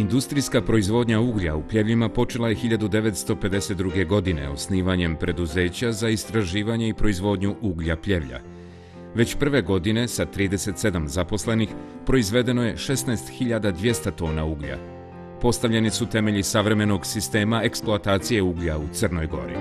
Industrijska proizvodnja uglja u Pljevljima počela je 1952. godine osnivanjem preduzeća za istraživanje i proizvodnju uglja Pljevlja. Već prve godine sa 37 zaposlenih proizvedeno je 16.200 tona uglja. Postavljeni su temelji savremenog sistema eksploatacije uglja u Crnoj Gori.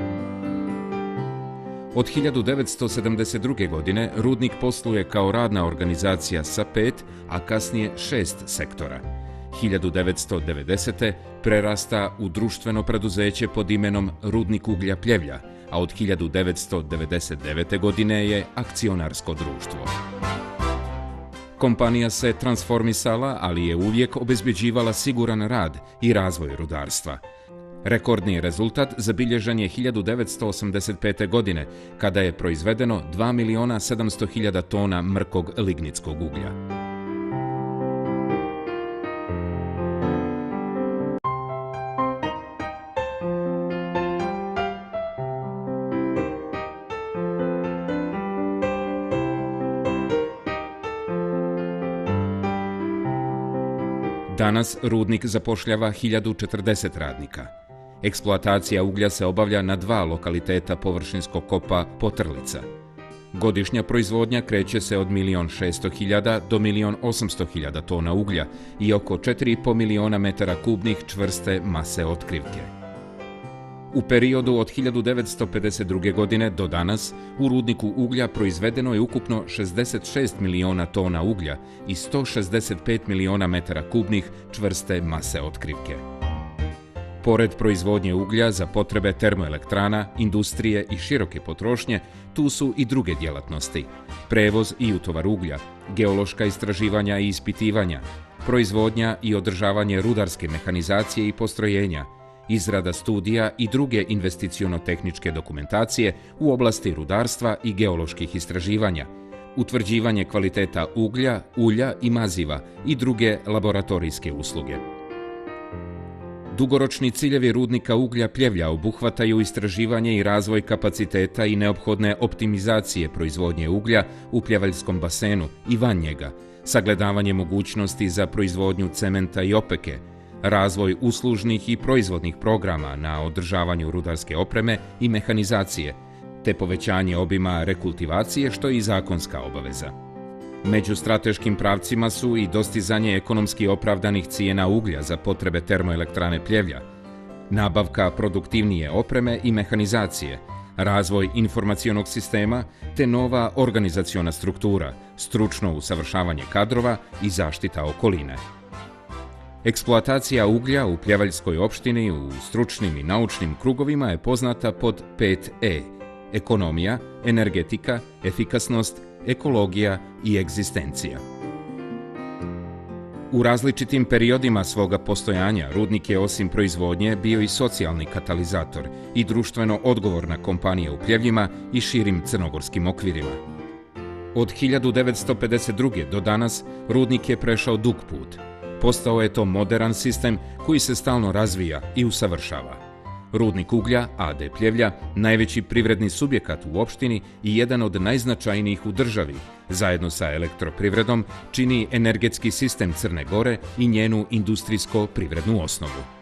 Od 1972. godine rudnik posluje kao radna organizacija sa 5, a kasnije 6 sektora. 1990. prerasta u društveno preduzeće pod imenom Rudnik uglja Pljevlja, a od 1999. godine je akcionarsko društvo. Kompanija se transformisala, ali je uvijek obezbeđivala siguran rad i razvoj rudarstva. Rekordni rezultat zabilježen je 1985. godine, kada je proizvedeno 2.700.000 tona mrkog lignitskog uglja. Danas rudnik zapošljava 1040 radnika. Eksploatacija uglja se obavlja na 2 lokaliteta površinskog kopa Potrlica. Godišnja proizvodnja kreće se od 1.600.000 do 1.800.000 tona uglja i oko 4,5 miliona metara kubnih čvrste mase otkrivke. U periodu od 1952. godine do danas u rudniku uglja proizvedeno je ukupno 66 miliona tona uglja i 165 miliona metara kubnih čvrste mase otkrivke. Pored proizvodnje uglja za potrebe termoelektrana, industrije i široke potrošnje, tu su i druge djelatnosti: prevoz i utovar uglja, geološka istraživanja i ispitivanja, proizvodnja i održavanje rudarske mehanizacije i postrojenja, izrada studija i druge investiciono-tehničke dokumentacije u oblasti rudarstva i geoloških istraživanja, utvrđivanje kvaliteta uglja, ulja i maziva i druge laboratorijske usluge. Dugoročni ciljevi rudnika uglja Pljevlja obuhvataju istraživanje i razvoj kapaciteta i neophodne optimizacije proizvodnje uglja u Pljevaljskom basenu i van njega, sagledavanje mogućnosti za proizvodnju cementa i opeke, razvoj uslužnih i proizvodnih programa na održavanju rudarske opreme i mehanizacije, te povećanje obima rekultivacije, što je i zakonska obaveza. Među strateškim pravcima su i dostizanje ekonomski opravdanih cijena uglja za potrebe termoelektrane Pljevlja, nabavka produktivnije opreme i mehanizacije, razvoj informacionog sistema te nova organizaciona struktura, stručno usavršavanje kadrova i zaštita okoline. Eksploatacija uglja u Pljevaljskoj opštini u stručnim i naučnim krugovima je poznata pod 5E: ekonomija, energetika, efikasnost, ekologija i egzistencija. U različitim periodima svoga postojanja rudnik je osim proizvodnje bio i socijalni katalizator i društveno odgovorna kompanija u Pljevljima i širim crnogorskim okvirima. Od 1952. do danas rudnik je prešao dug put. Postao je to moderan sistem koji se stalno razvija i usavršava. Rudnik uglja AD Pljevlja, najveći privredni subjekat u opštini i jedan od najznačajnijih u državi, zajedno sa elektroprivredom, čini energetski sistem Crne Gore i njenu industrijsko-privrednu osnovu.